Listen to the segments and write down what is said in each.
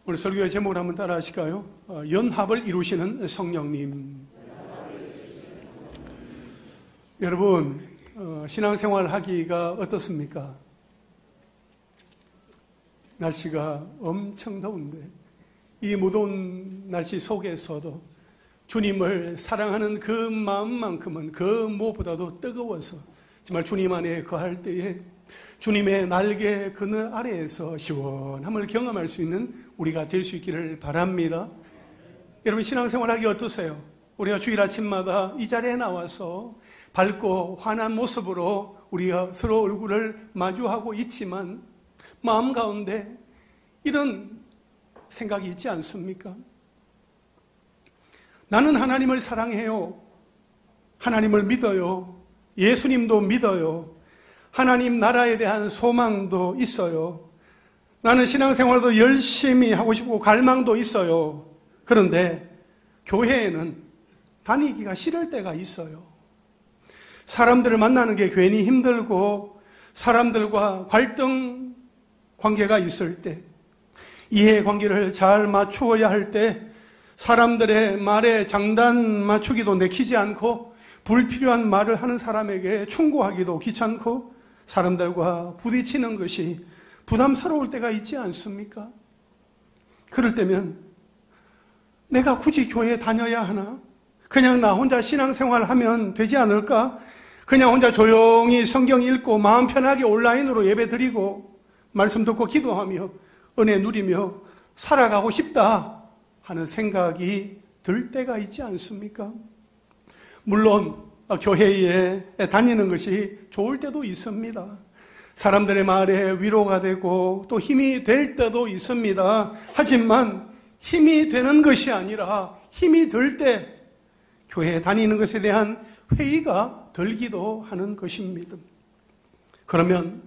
오늘 설교의 제목을 한번 따라 하실까요? 연합을 이루시는 성령님. 여러분, 신앙생활 하기가 어떻습니까? 날씨가 엄청 더운데 이 무더운 날씨 속에서도 주님을 사랑하는 그 마음만큼은 그 무엇보다도 뜨거워서 정말 주님 안에 거할 때에 주님의 날개 그늘 아래에서 시원함을 경험할 수 있는 우리가 될 수 있기를 바랍니다. 여러분, 신앙생활하기 어떠세요? 우리가 주일 아침마다 이 자리에 나와서 밝고 환한 모습으로 우리가 서로 얼굴을 마주하고 있지만 마음 가운데 이런 생각이 있지 않습니까? 나는 하나님을 사랑해요. 하나님을 믿어요. 예수님도 믿어요. 하나님 나라에 대한 소망도 있어요. 나는 신앙생활도 열심히 하고 싶고 갈망도 있어요. 그런데 교회에는 다니기가 싫을 때가 있어요. 사람들을 만나는 게 괜히 힘들고 사람들과 갈등 관계가 있을 때, 이해관계를 잘 맞추어야 할 때 사람들의 말에 장단 맞추기도 내키지 않고 불필요한 말을 하는 사람에게 충고하기도 귀찮고 사람들과 부딪히는 것이 부담스러울 때가 있지 않습니까? 그럴 때면 내가 굳이 교회에 다녀야 하나? 그냥 나 혼자 신앙생활 하면 되지 않을까? 그냥 혼자 조용히 성경 읽고 마음 편하게 온라인으로 예배 드리고 말씀 듣고 기도하며 은혜 누리며 살아가고 싶다 하는 생각이 들 때가 있지 않습니까? 물론 교회에 다니는 것이 좋을 때도 있습니다. 사람들의 말에 위로가 되고 또 힘이 될 때도 있습니다. 하지만 힘이 되는 것이 아니라 힘이 들 때 교회에 다니는 것에 대한 회의가 들기도 하는 것입니다. 그러면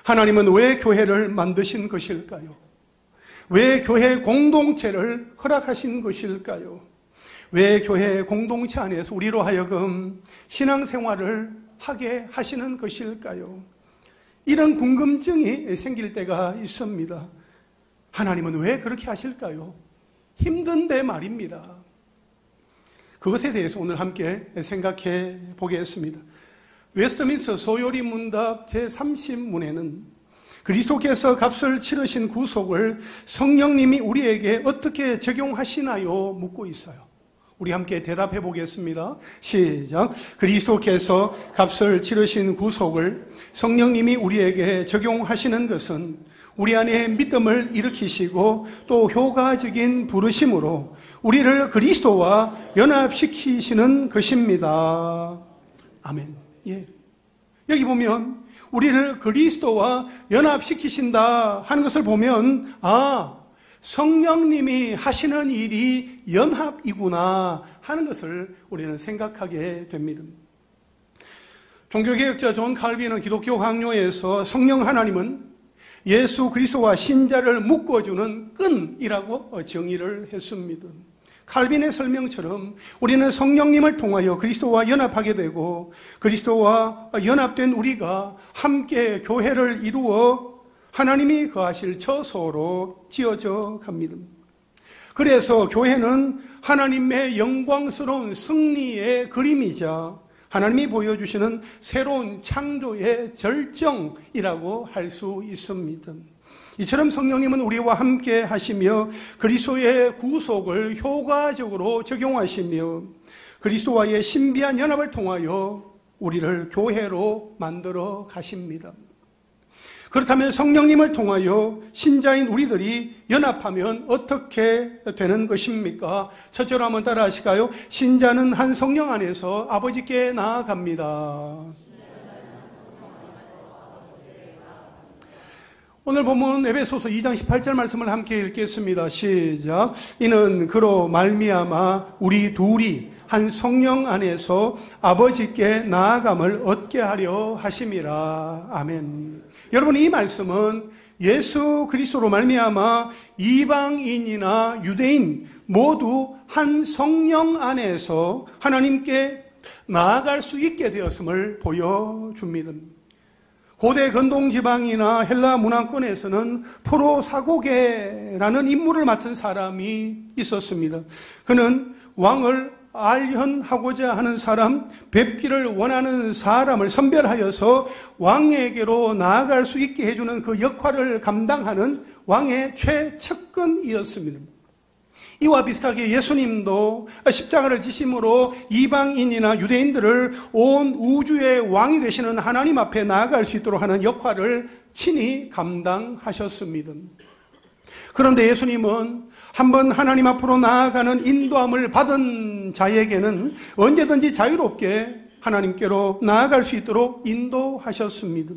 하나님은 왜 교회를 만드신 것일까요? 왜 교회 공동체를 허락하신 것일까요? 왜 교회 공동체 안에서 우리로 하여금 신앙생활을 하게 하시는 것일까요? 이런 궁금증이 생길 때가 있습니다. 하나님은 왜 그렇게 하실까요? 힘든데 말입니다. 그것에 대해서 오늘 함께 생각해 보겠습니다. 웨스트민스터 소요리 문답 제30문에는 그리스도께서 값을 치르신 구속을 성령님이 우리에게 어떻게 적용하시나요? 묻고 있어요. 우리 함께 대답해 보겠습니다. 시작. 그리스도께서 값을 치르신 구속을 성령님이 우리에게 적용하시는 것은 우리 안에 믿음을 일으키시고 또 효과적인 부르심으로 우리를 그리스도와 연합시키시는 것입니다. 아멘. 예. 여기 보면 우리를 그리스도와 연합시키신다 하는 것을 보면 성령님이 하시는 일이 연합이구나 하는 것을 우리는 생각하게 됩니다. 종교개혁자 존 칼빈은 기독교 강요에서 성령 하나님은 예수 그리스도와 신자를 묶어주는 끈이라고 정의를 했습니다. 칼빈의 설명처럼 우리는 성령님을 통하여 그리스도와 연합하게 되고 그리스도와 연합된 우리가 함께 교회를 이루어 하나님이 거하실 처소로 지어져 갑니다. 그래서 교회는 하나님의 영광스러운 승리의 그림이자 하나님이 보여주시는 새로운 창조의 절정이라고 할 수 있습니다. 이처럼 성령님은 우리와 함께 하시며 그리스도의 구속을 효과적으로 적용하시며 그리스도와의 신비한 연합을 통하여 우리를 교회로 만들어 가십니다. 그렇다면 성령님을 통하여 신자인 우리들이 연합하면 어떻게 되는 것입니까? 첫째로 한번 따라 하실까요? 신자는 한 성령 안에서 아버지께 나아갑니다. 오늘 본문 에베소서 2장 18절 말씀을 함께 읽겠습니다. 시작. 이는 그로 말미암아 우리 둘이 한 성령 안에서 아버지께 나아감을 얻게 하려 하심이라. 아멘. 여러분, 이 말씀은 예수 그리스도로 말미암아 이방인이나 유대인 모두 한 성령 안에서 하나님께 나아갈 수 있게 되었음을 보여줍니다. 고대 근동지방이나 헬라 문화권에서는 프로사고게라는 임무를 맡은 사람이 있었습니다. 그는 왕을 알현하고자 하는 사람, 뵙기를 원하는 사람을 선별하여서 왕에게로 나아갈 수 있게 해주는 그 역할을 감당하는 왕의 최측근이었습니다. 이와 비슷하게 예수님도 십자가를 지심으로 이방인이나 유대인들을 온 우주의 왕이 되시는 하나님 앞에 나아갈 수 있도록 하는 역할을 친히 감당하셨습니다. 그런데 예수님은 한번 하나님 앞으로 나아가는 인도함을 받은 자에게는 언제든지 자유롭게 하나님께로 나아갈 수 있도록 인도하셨습니다.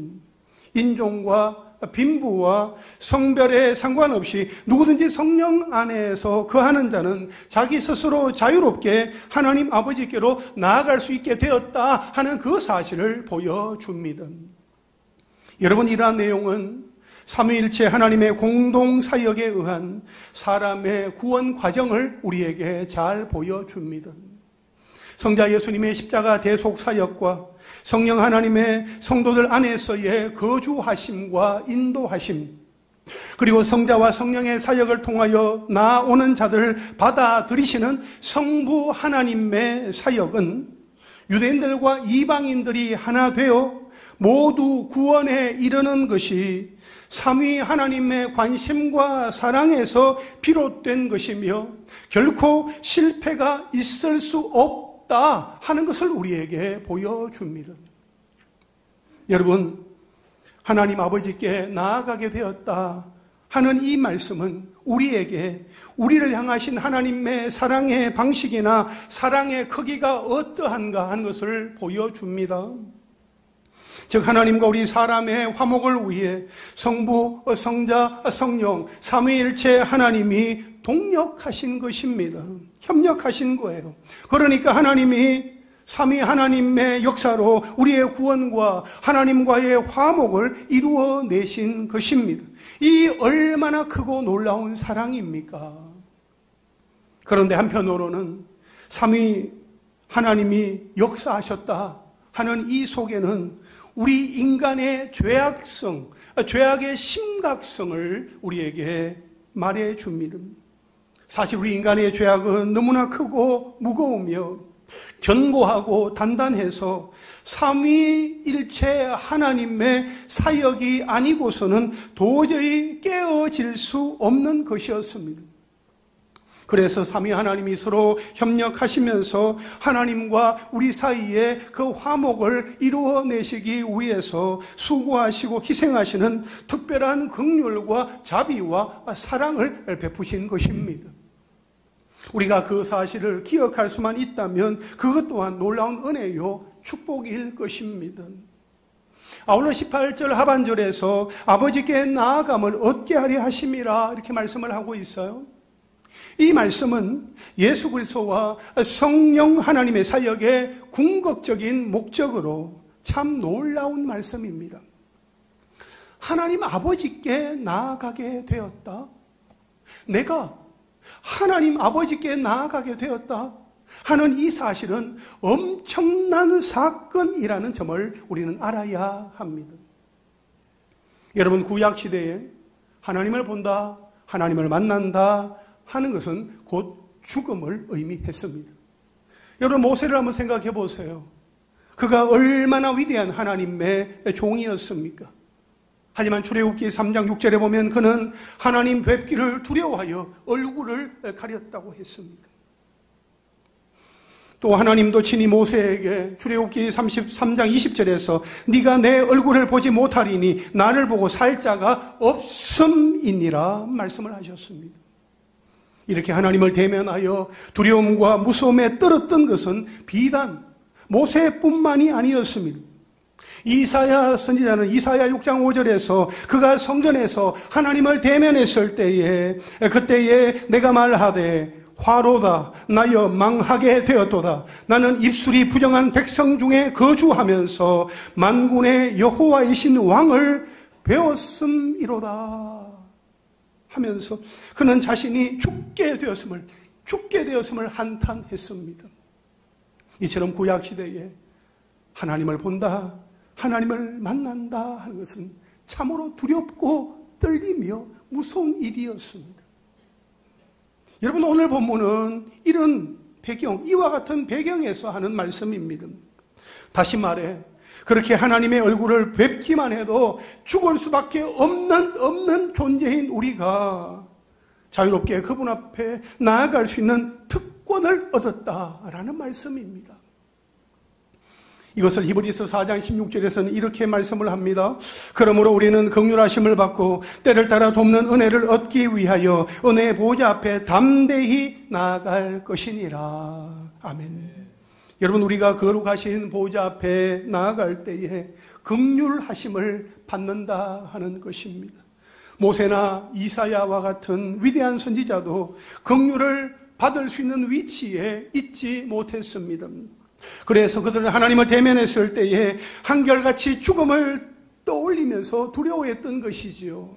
인종과 빈부와 성별에 상관없이 누구든지 성령 안에서 거하는 자는 자기 스스로 자유롭게 하나님 아버지께로 나아갈 수 있게 되었다 하는 그 사실을 보여줍니다. 여러분, 이러한 내용은 삼위일체 하나님의 공동 사역에 의한 사람의 구원 과정을 우리에게 잘 보여줍니다. 성자 예수님의 십자가 대속 사역과 성령 하나님의 성도들 안에서의 거주하심과 인도하심, 그리고 성자와 성령의 사역을 통하여 나오는 자들을 받아들이시는 성부 하나님의 사역은 유대인들과 이방인들이 하나 되어 모두 구원에 이르는 것이 삼위 하나님의 관심과 사랑에서 비롯된 것이며 결코 실패가 있을 수 없다 하는 것을 우리에게 보여줍니다. 여러분, 하나님 아버지께 나아가게 되었다 하는 이 말씀은 우리에게 우리를 향하신 하나님의 사랑의 방식이나 사랑의 크기가 어떠한가 하는 것을 보여줍니다. 즉 하나님과 우리 사람의 화목을 위해 성부, 성자, 성령, 삼위일체 하나님이 동력하신 것입니다. 협력하신 거예요. 그러니까 하나님이 삼위 하나님의 역사로 우리의 구원과 하나님과의 화목을 이루어내신 것입니다. 이 얼마나 크고 놀라운 사랑입니까? 그런데 한편으로는 삼위 하나님이 역사하셨다 하는 이 속에는 우리 인간의 죄악성, 죄악의 심각성을 우리에게 말해줍니다. 사실 우리 인간의 죄악은 너무나 크고 무거우며 견고하고 단단해서 삼위일체 하나님의 사역이 아니고서는 도저히 깨어질 수 없는 것이었습니다. 그래서 삼위 하나님이 서로 협력하시면서 하나님과 우리 사이에 그 화목을 이루어내시기 위해서 수고하시고 희생하시는 특별한 긍휼과 자비와 사랑을 베푸신 것입니다. 우리가 그 사실을 기억할 수만 있다면 그것 또한 놀라운 은혜요 축복일 것입니다. 아울러 18절 하반절에서 아버지께 나아감을 얻게 하려 하심이라 이렇게 말씀을 하고 있어요. 이 말씀은 예수 그리스도와 성령 하나님의 사역의 궁극적인 목적으로 참 놀라운 말씀입니다. 하나님 아버지께 나아가게 되었다. 내가 하나님 아버지께 나아가게 되었다 하는 이 사실은 엄청난 사건이라는 점을 우리는 알아야 합니다. 여러분, 구약시대에 하나님을 본다, 하나님을 만난다 하는 것은 곧 죽음을 의미했습니다. 여러분, 모세를 한번 생각해 보세요. 그가 얼마나 위대한 하나님의 종이었습니까? 하지만 출애굽기 3장 6절에 보면 그는 하나님 뵙기를 두려워하여 얼굴을 가렸다고 했습니다. 또 하나님도 친히 모세에게 출애굽기 33장 20절에서 네가 내 얼굴을 보지 못하리니 나를 보고 살 자가 없음이니라 말씀을 하셨습니다. 이렇게 하나님을 대면하여 두려움과 무서움에 떨었던 것은 비단 모세뿐만이 아니었습니다. 이사야 선지자는 이사야 6장 5절에서 그가 성전에서 하나님을 대면했을 때에 그때에 내가 말하되 화로다 나여 망하게 되었도다. 나는 입술이 부정한 백성 중에 거주하면서 만군의 여호와이신 왕을 배웠음이로다 하면서 그는 자신이 죽게 되었음을 한탄했습니다. 이처럼 구약시대에 하나님을 본다, 하나님을 만난다 하는 것은 참으로 두렵고 떨리며 무서운 일이었습니다. 여러분, 오늘 본문은 이런 배경, 이와 같은 배경에서 하는 말씀입니다. 다시 말해, 그렇게 하나님의 얼굴을 뵙기만 해도 죽을 수밖에 없는 존재인 우리가 자유롭게 그분 앞에 나아갈 수 있는 특권을 얻었다라는 말씀입니다. 이것을 히브리서 4장 16절에서는 이렇게 말씀을 합니다. 그러므로 우리는 긍휼하심을 받고 때를 따라 돕는 은혜를 얻기 위하여 은혜의 보좌 앞에 담대히 나아갈 것이니라. 아멘. 여러분, 우리가 거룩하신 보좌 앞에 나아갈 때에 긍휼하심을 받는다 하는 것입니다. 모세나 이사야와 같은 위대한 선지자도 긍휼을 받을 수 있는 위치에 있지 못했습니다. 그래서 그들은 하나님을 대면했을 때에 한결같이 죽음을 떠올리면서 두려워했던 것이지요.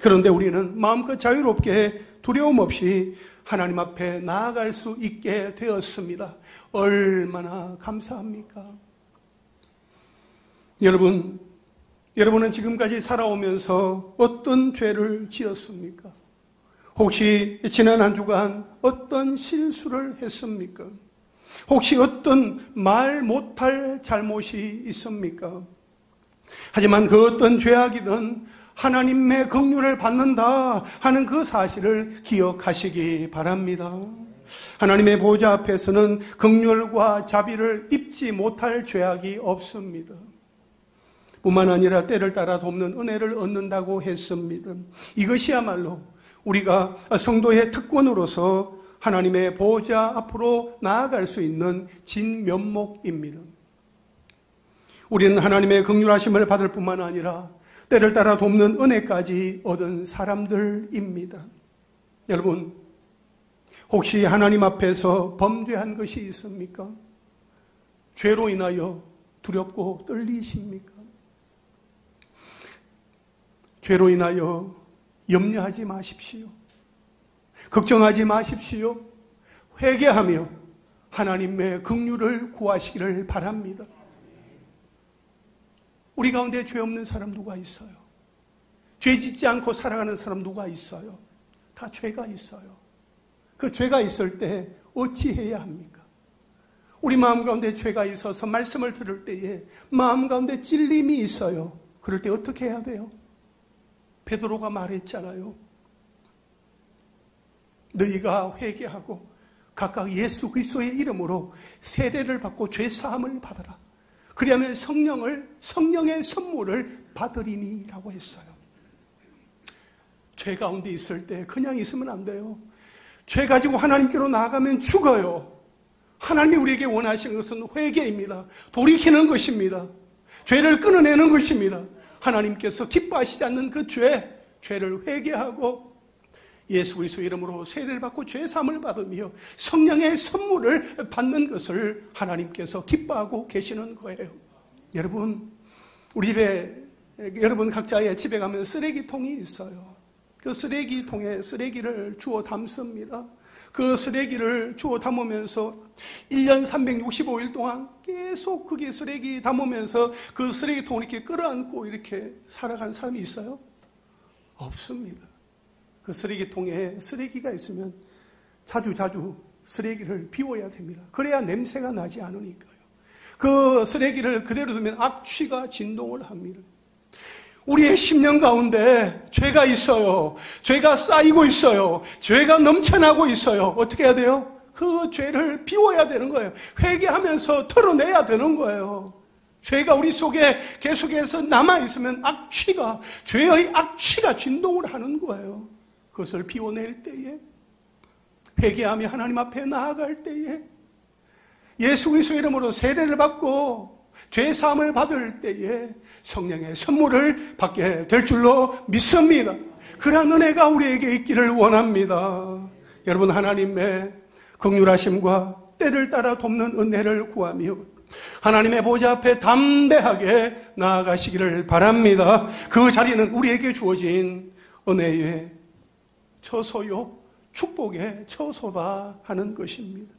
그런데 우리는 마음껏 자유롭게 두려움 없이 하나님 앞에 나아갈 수 있게 되었습니다. 얼마나 감사합니까? 여러분은 지금까지 살아오면서 어떤 죄를 지었습니까? 혹시 지난 한 주간 어떤 실수를 했습니까? 혹시 어떤 말 못할 잘못이 있습니까? 하지만 그 어떤 죄악이든 하나님의 긍휼을 받는다 하는 그 사실을 기억하시기 바랍니다. 하나님의 보좌 앞에서는 긍휼과 자비를 입지 못할 죄악이 없습니다. 뿐만 아니라 때를 따라 돕는 은혜를 얻는다고 했습니다. 이것이야말로 우리가 성도의 특권으로서 하나님의 보좌 앞으로 나아갈 수 있는 진면목입니다. 우리는 하나님의 긍휼하심을 받을 뿐만 아니라 때를 따라 돕는 은혜까지 얻은 사람들입니다. 여러분, 혹시 하나님 앞에서 범죄한 것이 있습니까? 죄로 인하여 두렵고 떨리십니까? 죄로 인하여 염려하지 마십시오. 걱정하지 마십시오. 회개하며 하나님의 긍휼을 구하시기를 바랍니다. 우리 가운데 죄 없는 사람 누가 있어요? 죄 짓지 않고 살아가는 사람 누가 있어요? 다 죄가 있어요. 그 죄가 있을 때 어찌해야 합니까? 우리 마음 가운데 죄가 있어서 말씀을 들을 때에 마음 가운데 찔림이 있어요. 그럴 때 어떻게 해야 돼요? 베드로가 말했잖아요. 너희가 회개하고 각각 예수 그리스도의 이름으로 세례를 받고 죄 사함을 받아라. 그리하면 성령의 선물을 받으리니라고 했어요. 죄 가운데 있을 때 그냥 있으면 안 돼요. 죄 가지고 하나님께로 나아가면 죽어요. 하나님이 우리에게 원하시는 것은 회개입니다. 돌이키는 것입니다. 죄를 끊어내는 것입니다. 하나님께서 기뻐하시지 않는 그 죄를 회개하고 예수 그리스도의 이름으로 세례를 받고 죄 사함을 받으며 성령의 선물을 받는 것을 하나님께서 기뻐하고 계시는 거예요. 여러분, 여러분 각자의 집에 가면 쓰레기통이 있어요. 그 쓰레기통에 쓰레기를 주워 담습니다. 그 쓰레기를 주워 담으면서 1년 365일 동안 계속 그게 쓰레기 담으면서 그 쓰레기통을 이렇게 끌어안고 이렇게 살아가는 사람이 있어요? 없습니다. 그 쓰레기통에 쓰레기가 있으면 자주 쓰레기를 비워야 됩니다. 그래야 냄새가 나지 않으니까요. 그 쓰레기를 그대로 두면 악취가 진동을 합니다. 우리의 심령 가운데 죄가 있어요. 죄가 쌓이고 있어요. 죄가 넘쳐나고 있어요. 어떻게 해야 돼요? 그 죄를 비워야 되는 거예요. 회개하면서 털어내야 되는 거예요. 죄가 우리 속에 계속해서 남아있으면 죄의 악취가 진동을 하는 거예요. 그것을 비워낼 때에, 회개하며 하나님 앞에 나아갈 때에, 예수 그리스도 이름으로 세례를 받고 죄 사함을 받을 때에 성령의 선물을 받게 될 줄로 믿습니다. 그러한 은혜가 우리에게 있기를 원합니다. 여러분, 하나님의 긍휼하심과 때를 따라 돕는 은혜를 구하며 하나님의 보좌 앞에 담대하게 나아가시기를 바랍니다. 그 자리는 우리에게 주어진 은혜의 처소요, 축복의 처소다 하는 것입니다.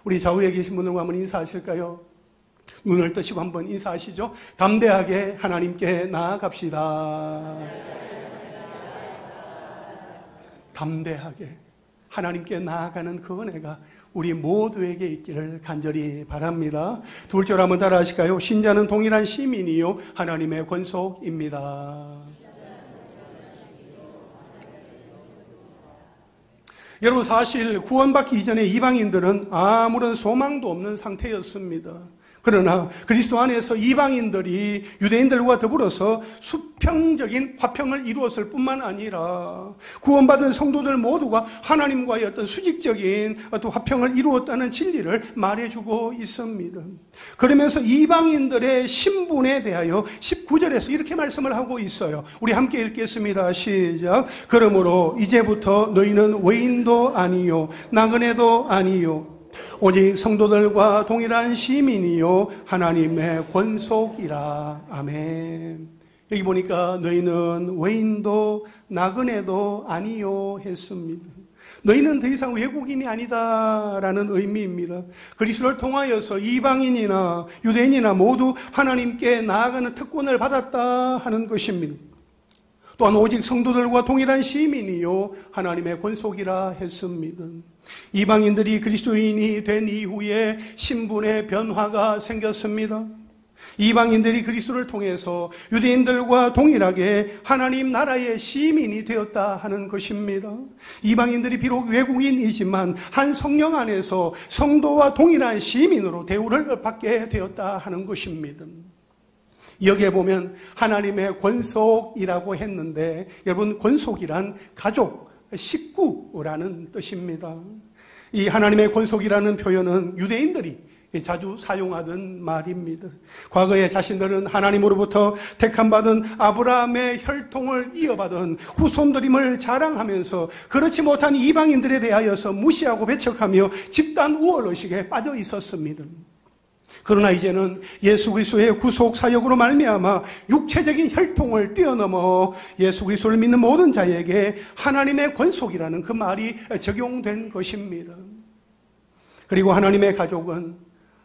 우리 좌우에 계신 분들과 한번 인사하실까요? 눈을 뜨시고 한번 인사하시죠. 담대하게 하나님께 나아갑시다. 담대하게 하나님께 나아가는 그 은혜가 우리 모두에게 있기를 간절히 바랍니다. 두 번째로 한번 따라 하실까요? 신자는 동일한 시민이요 하나님의 권속입니다. 여러분, 사실 구원받기 이전에 이방인들은 아무런 소망도 없는 상태였습니다. 그러나 그리스도 안에서 이방인들이 유대인들과 더불어서 수평적인 화평을 이루었을 뿐만 아니라 구원받은 성도들 모두가 하나님과의 어떤 수직적인 어떤 화평을 이루었다는 진리를 말해주고 있습니다. 그러면서 이방인들의 신분에 대하여 19절에서 이렇게 말씀을 하고 있어요. 우리 함께 읽겠습니다. 시작. 그러므로 이제부터 너희는 외인도 아니요 나그네도 아니요 오직 성도들과 동일한 시민이요 하나님의 권속이라. 아멘. 여기 보니까 너희는 외인도 나그네도 아니요 했습니다. 너희는 더 이상 외국인이 아니다라는 의미입니다. 그리스도를 통하여서 이방인이나 유대인이나 모두 하나님께 나아가는 특권을 받았다 하는 것입니다. 또한 오직 성도들과 동일한 시민이요 하나님의 권속이라 했습니다. 이방인들이 그리스도인이 된 이후에 신분의 변화가 생겼습니다. 이방인들이 그리스도를 통해서 유대인들과 동일하게 하나님 나라의 시민이 되었다 하는 것입니다. 이방인들이 비록 외국인이지만 한 성령 안에서 성도와 동일한 시민으로 대우를 받게 되었다 하는 것입니다. 여기에 보면 하나님의 권속이라고 했는데, 여러분, 권속이란 가족, 식구라는 뜻입니다. 이 하나님의 권속이라는 표현은 유대인들이 자주 사용하던 말입니다. 과거에 자신들은 하나님으로부터 택함받은 아브라함의 혈통을 이어받은 후손들임을 자랑하면서 그렇지 못한 이방인들에 대하여서 무시하고 배척하며 집단 우월의식에 빠져 있었습니다. 그러나 이제는 예수 그리스도의 구속 사역으로 말미암아 육체적인 혈통을 뛰어넘어 예수 그리스도를 믿는 모든 자에게 하나님의 권속이라는 그 말이 적용된 것입니다. 그리고 하나님의 가족은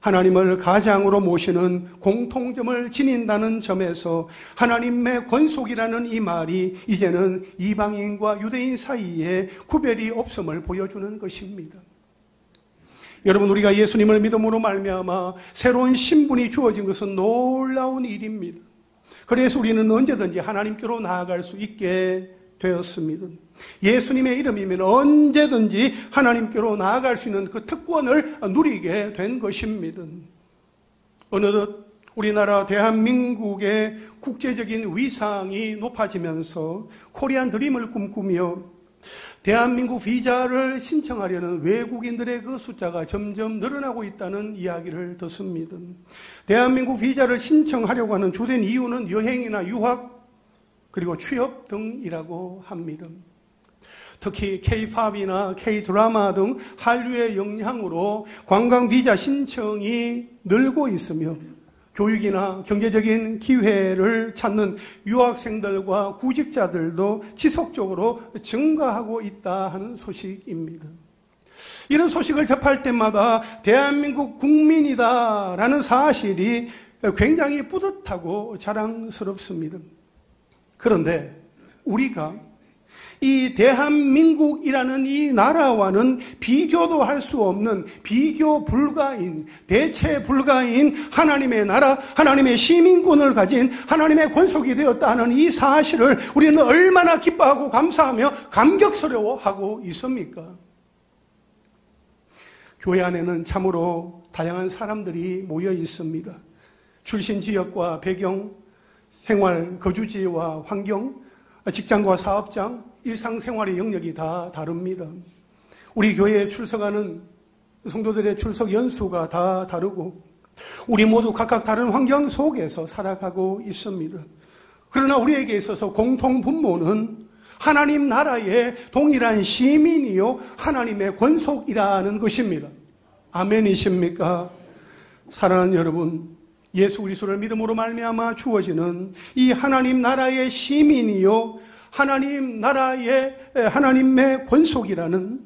하나님을 가장으로 모시는 공통점을 지닌다는 점에서 하나님의 권속이라는 이 말이 이제는 이방인과 유대인 사이에 구별이 없음을 보여주는 것입니다. 여러분, 우리가 예수님을 믿음으로 말미암아 새로운 신분이 주어진 것은 놀라운 일입니다. 그래서 우리는 언제든지 하나님께로 나아갈 수 있게 되었습니다. 예수님의 이름이면 언제든지 하나님께로 나아갈 수 있는 그 특권을 누리게 된 것입니다. 어느덧 우리나라 대한민국의 국제적인 위상이 높아지면서 코리안 드림을 꿈꾸며 대한민국 비자를 신청하려는 외국인들의 그 숫자가 점점 늘어나고 있다는 이야기를 듣습니다. 대한민국 비자를 신청하려고 하는 주된 이유는 여행이나 유학 그리고 취업 등이라고 합니다. 특히 K-팝이나 K-드라마 등 한류의 영향으로 관광 비자 신청이 늘고 있으며 교육이나 경제적인 기회를 찾는 유학생들과 구직자들도 지속적으로 증가하고 있다 하는 소식입니다. 이런 소식을 접할 때마다 대한민국 국민이다라는 사실이 굉장히 뿌듯하고 자랑스럽습니다. 그런데 우리가 이 대한민국이라는 이 나라와는 비교도 할 수 없는 비교 불가인, 대체 불가인 하나님의 나라, 하나님의 시민권을 가진 하나님의 권속이 되었다는 이 사실을 우리는 얼마나 기뻐하고 감사하며 감격스러워하고 있습니까? 교회 안에는 참으로 다양한 사람들이 모여 있습니다. 출신 지역과 배경, 생활, 거주지와 환경, 직장과 사업장, 일상생활의 영역이 다 다릅니다. 우리 교회에 출석하는 성도들의 출석 연수가 다 다르고 우리 모두 각각 다른 환경 속에서 살아가고 있습니다. 그러나 우리에게 있어서 공통 분모는 하나님 나라의 동일한 시민이요 하나님의 권속이라는 것입니다. 아멘이십니까? 사랑하는 여러분, 예수 그리스도를 믿음으로 말미암아 주어지는 이 하나님 나라의 시민이요 하나님 나라의 하나님의 권속이라는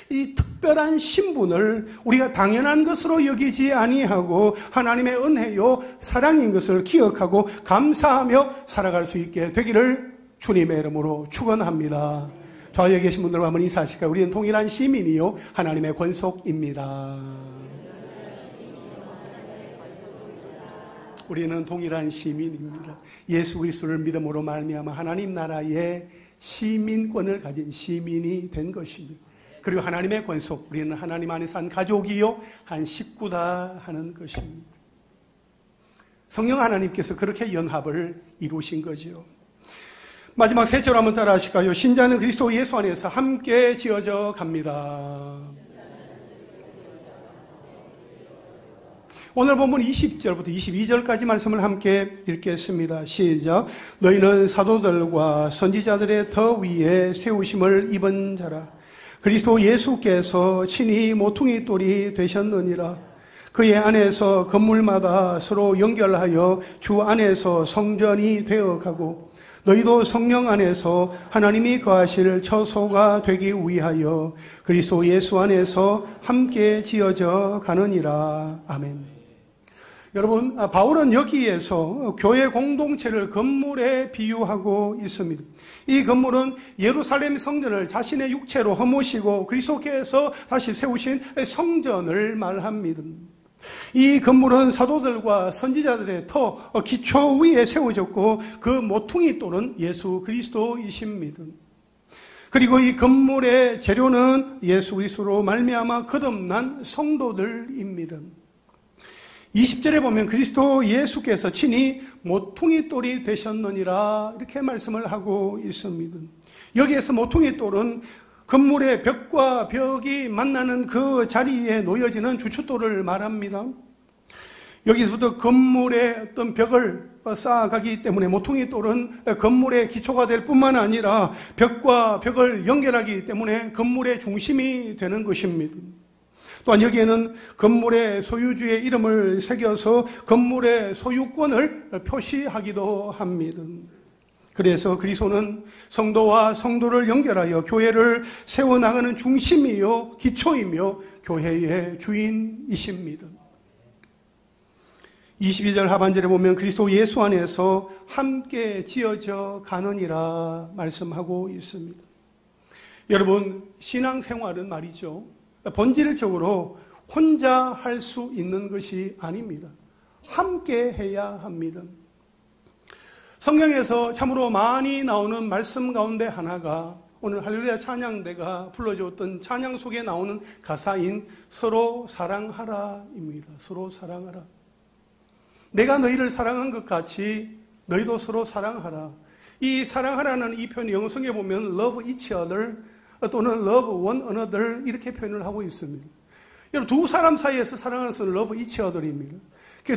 이 특별한 신분을 우리가 당연한 것으로 여기지 아니하고 하나님의 은혜요 사랑인 것을 기억하고 감사하며 살아갈 수 있게 되기를 주님의 이름으로 축원합니다. 좌우에 계신 분들과 한번 인사하실까요? 우리는 동일한 시민이요 하나님의 권속입니다. 우리는 동일한 시민입니다. 예수 그리스도를 믿음으로 말미암아 하나님 나라의 시민권을 가진 시민이 된 것입니다. 그리고 하나님의 권속, 우리는 하나님 안에서 한 가족이요 한 식구다 하는 것입니다. 성령 하나님께서 그렇게 연합을 이루신 거지요. 마지막 세 절 한번 따라 하실까요? 신자는 그리스도 예수 안에서 함께 지어져 갑니다. 오늘 본문 20절부터 22절까지 말씀을 함께 읽겠습니다. 시작. 너희는 사도들과 선지자들의 더 위에 세우심을 입은 자라. 그리스도 예수께서 친히 모퉁이 돌이 되셨느니라. 그의 안에서 건물마다 서로 연결하여 주 안에서 성전이 되어가고 너희도 성령 안에서 하나님이 거하실 처소가 되기 위하여 그리스도 예수 안에서 함께 지어져 가느니라. 아멘. 여러분, 바울은 여기에서 교회 공동체를 건물에 비유하고 있습니다. 이 건물은 예루살렘 성전을 자신의 육체로 허무시고 그리스도께서 다시 세우신 성전을 말합니다. 이 건물은 사도들과 선지자들의 터, 기초 위에 세워졌고 그 모퉁이 돌은 예수 그리스도이십니다. 그리고 이 건물의 재료는 예수 그리스도로 말미암아 거듭난 성도들입니다. 20절에 보면 그리스도 예수께서 친히 모퉁이 돌이 되셨느니라 이렇게 말씀을 하고 있습니다. 여기에서 모퉁이 돌은 건물의 벽과 벽이 만나는 그 자리에 놓여지는 주춧돌을 말합니다. 여기서부터 건물의 어떤 벽을 쌓아가기 때문에 모퉁이 돌은 건물의 기초가 될 뿐만 아니라 벽과 벽을 연결하기 때문에 건물의 중심이 되는 것입니다. 또한 여기에는 건물의 소유주의 이름을 새겨서 건물의 소유권을 표시하기도 합니다. 그래서 그리스도는 성도와 성도를 연결하여 교회를 세워나가는 중심이요 기초이며 교회의 주인이십니다. 22절 하반절에 보면 그리스도 예수 안에서 함께 지어져 가느니라 말씀하고 있습니다. 여러분, 신앙생활은 말이죠, 본질적으로 혼자 할 수 있는 것이 아닙니다. 함께 해야 합니다. 성경에서 참으로 많이 나오는 말씀 가운데 하나가 오늘 할렐루야 찬양대가 불러주었던 찬양 속에 나오는 가사인 서로 사랑하라입니다. 서로 사랑하라. 내가 너희를 사랑한 것 같이 너희도 서로 사랑하라. 이 사랑하라는 이 표현 영어성에 보면 love each other 또는 love one another 이렇게 표현을 하고 있습니다. 여러분, 두 사람 사이에서 사랑하는 것은 love each other입니다.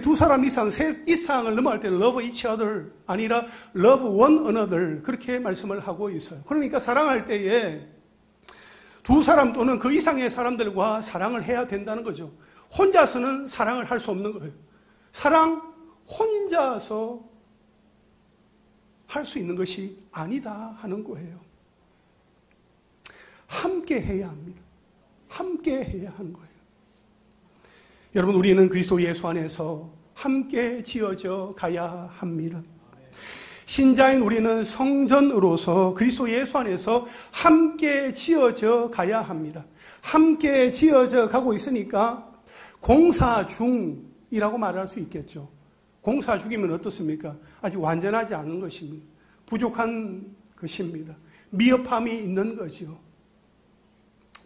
두 사람 이상, 세 이상을 넘어갈 때는 love each other 아니라 love one another 그렇게 말씀을 하고 있어요. 그러니까 사랑할 때에 두 사람 또는 그 이상의 사람들과 사랑을 해야 된다는 거죠. 혼자서는 사랑을 할 수 없는 거예요. 사랑 혼자서 할 수 있는 것이 아니다 하는 거예요. 함께 해야 합니다. 함께 해야 하는 거예요. 여러분, 우리는 그리스도 예수 안에서 함께 지어져 가야 합니다. 신자인 우리는 성전으로서 그리스도 예수 안에서 함께 지어져 가야 합니다. 함께 지어져 가고 있으니까 공사 중이라고 말할 수 있겠죠. 공사 중이면 어떻습니까? 아직 완전하지 않은 것입니다. 부족한 것입니다. 미흡함이 있는 거죠.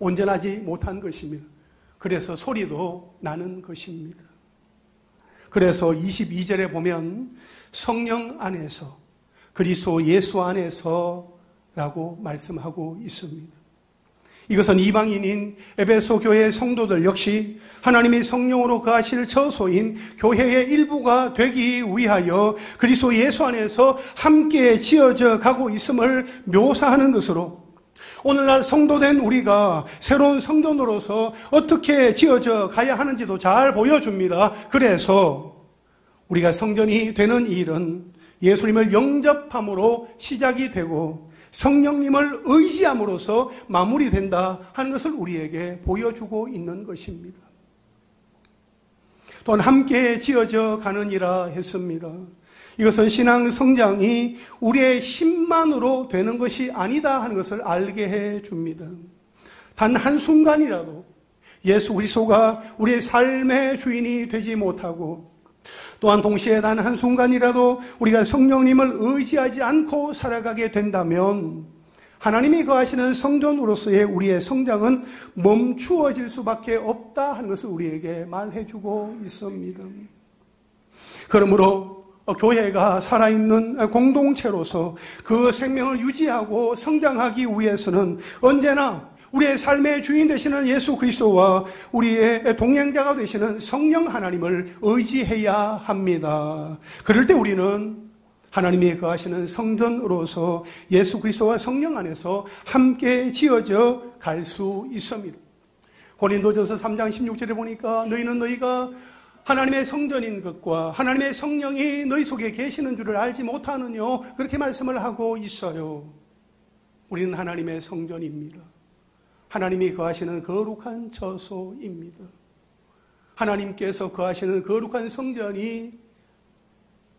온전하지 못한 것입니다. 그래서 소리도 나는 것입니다. 그래서 22절에 보면 성령 안에서 그리스도 예수 안에서 라고 말씀하고 있습니다. 이것은 이방인인 에베소 교회 성도들 역시 하나님이 성령으로 거하실 처소인 교회의 일부가 되기 위하여 그리스도 예수 안에서 함께 지어져 가고 있음을 묘사하는 것으로 오늘날 성도된 우리가 새로운 성전으로서 어떻게 지어져 가야 하는지도 잘 보여줍니다. 그래서 우리가 성전이 되는 일은 예수님을 영접함으로 시작이 되고 성령님을 의지함으로써 마무리된다 하는 것을 우리에게 보여주고 있는 것입니다. 또한 함께 지어져 가느니라 했습니다. 이것은 신앙 성장이 우리의 힘만으로 되는 것이 아니다 하는 것을 알게 해 줍니다. 단 한순간이라도 예수 그리스도가 우리의 삶의 주인이 되지 못하고 또한 동시에 단 한순간이라도 우리가 성령님을 의지하지 않고 살아가게 된다면 하나님이 거하시는 성전으로서의 우리의 성장은 멈추어질 수밖에 없다 하는 것을 우리에게 말해주고 있습니다. 그러므로 교회가 살아있는 공동체로서 그 생명을 유지하고 성장하기 위해서는 언제나 우리의 삶의 주인 되시는 예수 그리스도와 우리의 동행자가 되시는 성령 하나님을 의지해야 합니다. 그럴 때 우리는 하나님이 거하시는 성전으로서 예수 그리스도와 성령 안에서 함께 지어져 갈 수 있습니다. 고린도전서 3장 16절에 보니까 너희는 너희가 하나님의 성전인 것과 하나님의 성령이 너희 속에 계시는 줄을 알지 못하느뇨 그렇게 말씀을 하고 있어요. 우리는 하나님의 성전입니다. 하나님이 거하시는 거룩한 처소입니다. 하나님께서 거하시는 거룩한 성전이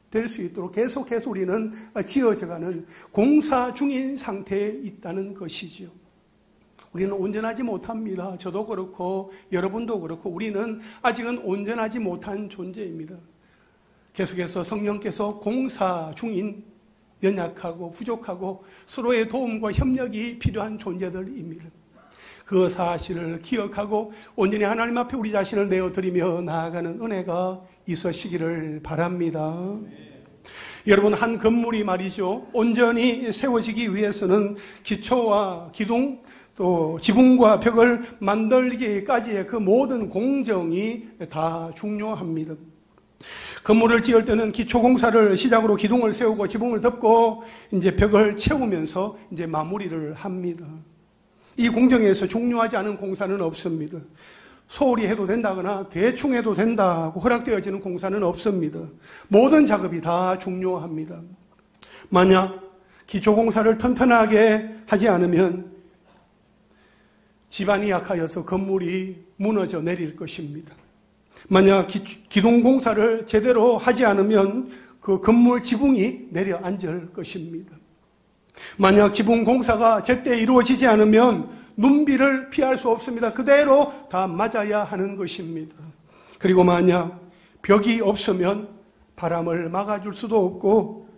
될 수 있도록 계속해서 우리는 지어져가는 공사 중인 상태에 있다는 것이죠. 우리는 온전하지 못합니다. 저도 그렇고 여러분도 그렇고 우리는 아직은 온전하지 못한 존재입니다. 계속해서 성령께서 공사 중인 연약하고 부족하고 서로의 도움과 협력이 필요한 존재들입니다. 그 사실을 기억하고 온전히 하나님 앞에 우리 자신을 내어드리며 나아가는 은혜가 있으시기를 바랍니다. 여러분, 한 건물이 말이죠, 온전히 세워지기 위해서는 기초와 기둥 또 지붕과 벽을 만들기까지의 그 모든 공정이 다 중요합니다. 건물을 지을 때는 기초 공사를 시작으로 기둥을 세우고 지붕을 덮고 이제 벽을 채우면서 이제 마무리를 합니다. 이 공정에서 중요하지 않은 공사는 없습니다. 소홀히 해도 된다거나 대충 해도 된다고 허락되어지는 공사는 없습니다. 모든 작업이 다 중요합니다. 만약 기초 공사를 튼튼하게 하지 않으면 지반이 약하여서 건물이 무너져 내릴 것입니다. 만약 기둥 공사를 제대로 하지 않으면 그 건물 지붕이 내려앉을 것입니다. 만약 지붕 공사가 제때 이루어지지 않으면 눈비를 피할 수 없습니다. 그대로 다 맞아야 하는 것입니다. 그리고 만약 벽이 없으면 바람을 막아줄 수도 없고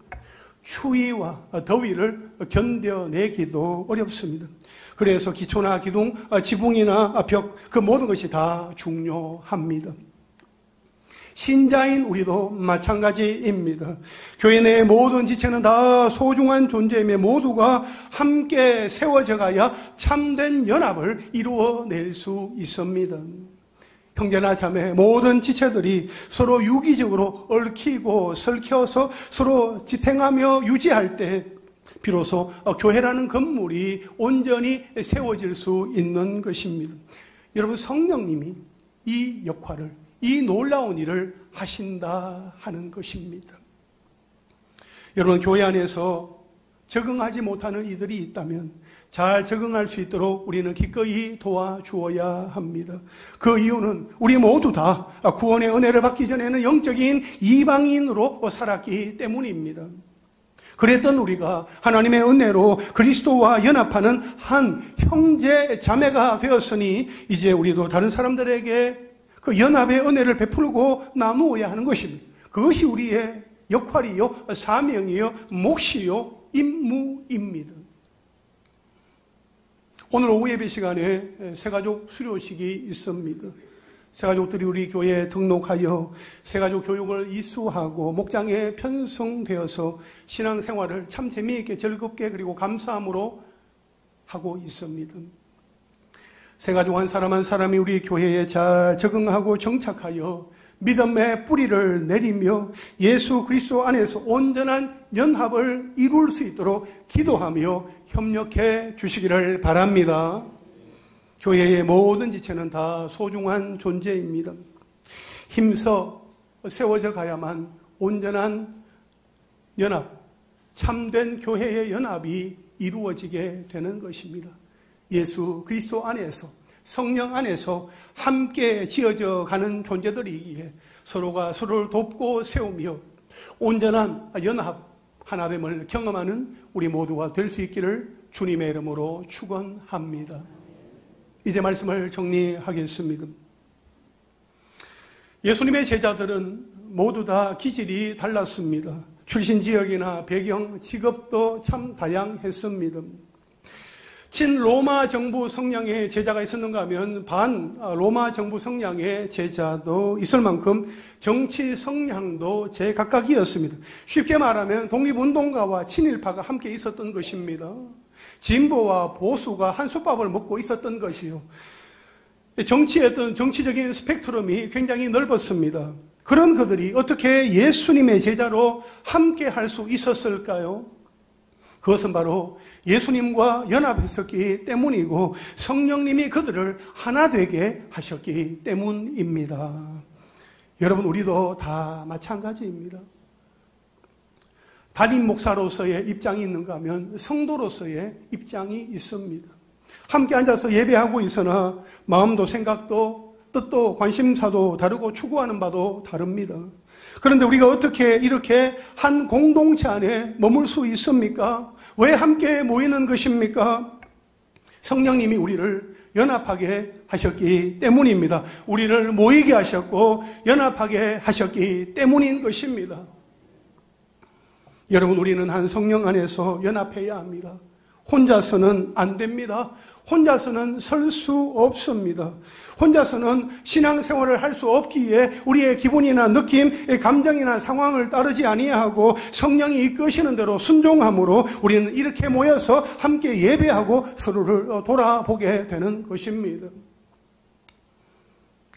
추위와 더위를 견뎌내기도 어렵습니다. 그래서 기초나 기둥, 지붕이나 벽, 그 모든 것이 다 중요합니다. 신자인 우리도 마찬가지입니다. 교회 내의 모든 지체는 다 소중한 존재이며 모두가 함께 세워져 가야 참된 연합을 이루어낼 수 있습니다. 형제나 자매 모든 지체들이 서로 유기적으로 얽히고 설켜서 서로 지탱하며 유지할 때 비로소 교회라는 건물이 온전히 세워질 수 있는 것입니다. 여러분, 성령님이 이 역할을, 이 놀라운 일을 하신다 하는 것입니다. 여러분, 교회 안에서 적응하지 못하는 이들이 있다면 잘 적응할 수 있도록 우리는 기꺼이 도와주어야 합니다. 그 이유는 우리 모두 다 구원의 은혜를 받기 전에는 영적인 이방인으로 살았기 때문입니다. 그랬던 우리가 하나님의 은혜로 그리스도와 연합하는 한 형제 자매가 되었으니 이제 우리도 다른 사람들에게 그 연합의 은혜를 베풀고 나누어야 하는 것입니다. 그것이 우리의 역할이요, 사명이요, 몫이요, 임무입니다. 오늘 오후 예배 시간에 새가족 수료식이 있습니다. 새가족들이 우리 교회에 등록하여 새가족 교육을 이수하고 목장에 편성되어서 신앙생활을 참 재미있게 즐겁게 그리고 감사함으로 하고 있습니다. 새가족 한 사람 한 사람이 우리 교회에 잘 적응하고 정착하여 믿음의 뿌리를 내리며 예수 그리스도 안에서 온전한 연합을 이룰 수 있도록 기도하며 협력해 주시기를 바랍니다. 교회의 모든 지체는 다 소중한 존재입니다. 힘써 세워져 가야만 온전한 연합, 참된 교회의 연합이 이루어지게 되는 것입니다. 예수 그리스도 안에서, 성령 안에서 함께 지어져 가는 존재들이기에 서로가 서로를 돕고 세우며 온전한 연합, 하나됨을 경험하는 우리 모두가 될 수 있기를 주님의 이름으로 축원합니다. 이제 말씀을 정리하겠습니다. 예수님의 제자들은 모두 다 기질이 달랐습니다. 출신 지역이나 배경, 직업도 참 다양했습니다. 친로마 정부 성향의 제자가 있었는가 하면 반 로마 정부 성향의 제자도 있을 만큼 정치 성향도 제각각이었습니다. 쉽게 말하면 독립운동가와 친일파가 함께 있었던 것입니다. 진보와 보수가 한솥밥을 먹고 있었던 것이요. 정치의 어떤 정치적인 스펙트럼이 굉장히 넓었습니다. 그런 그들이 어떻게 예수님의 제자로 함께 할 수 있었을까요? 그것은 바로 예수님과 연합했었기 때문이고 성령님이 그들을 하나 되게 하셨기 때문입니다. 여러분, 우리도 다 마찬가지입니다. 담임 목사로서의 입장이 있는가 하면 성도로서의 입장이 있습니다. 함께 앉아서 예배하고 있으나 마음도 생각도 뜻도 관심사도 다르고 추구하는 바도 다릅니다. 그런데 우리가 어떻게 이렇게 한 공동체 안에 머물 수 있습니까? 왜 함께 모이는 것입니까? 성령님이 우리를 연합하게 하셨기 때문입니다. 우리를 모이게 하셨고 연합하게 하셨기 때문인 것입니다. 여러분, 우리는 한 성령 안에서 연합해야 합니다. 혼자서는 안 됩니다. 혼자서는 설 수 없습니다. 혼자서는 신앙생활을 할 수 없기에 우리의 기분이나 느낌, 감정이나 상황을 따르지 아니하고 성령이 이끄시는 대로 순종함으로 우리는 이렇게 모여서 함께 예배하고 서로를 돌아보게 되는 것입니다.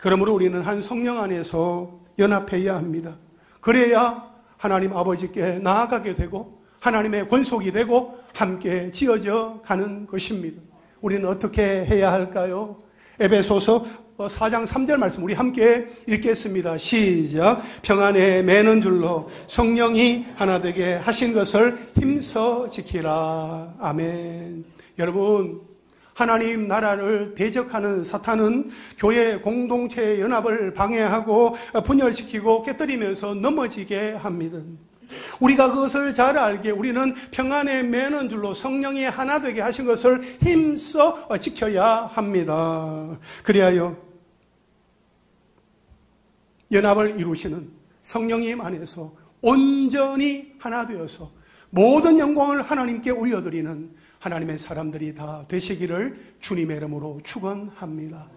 그러므로 우리는 한 성령 안에서 연합해야 합니다. 그래야 하나님 아버지께 나아가게 되고 하나님의 권속이 되고 함께 지어져 가는 것입니다. 우리는 어떻게 해야 할까요? 에베소서 4장 3절 말씀 우리 함께 읽겠습니다. 시작. 평안에 매는 줄로 성령이 하나 되게 하신 것을 힘써 지키라. 아멘. 여러분, 하나님 나라를 대적하는 사탄은 교회 공동체의 연합을 방해하고 분열시키고 깨뜨리면서 넘어지게 합니다. 우리가 그것을 잘 알게 우리는 평안에 매는 줄로 성령이 하나 되게 하신 것을 힘써 지켜야 합니다. 그리하여 연합을 이루시는 성령님 안에서 온전히 하나 되어서 모든 영광을 하나님께 올려드리는 하나님의 사람들이 다 되시기를 주님의 이름으로 축원합니다.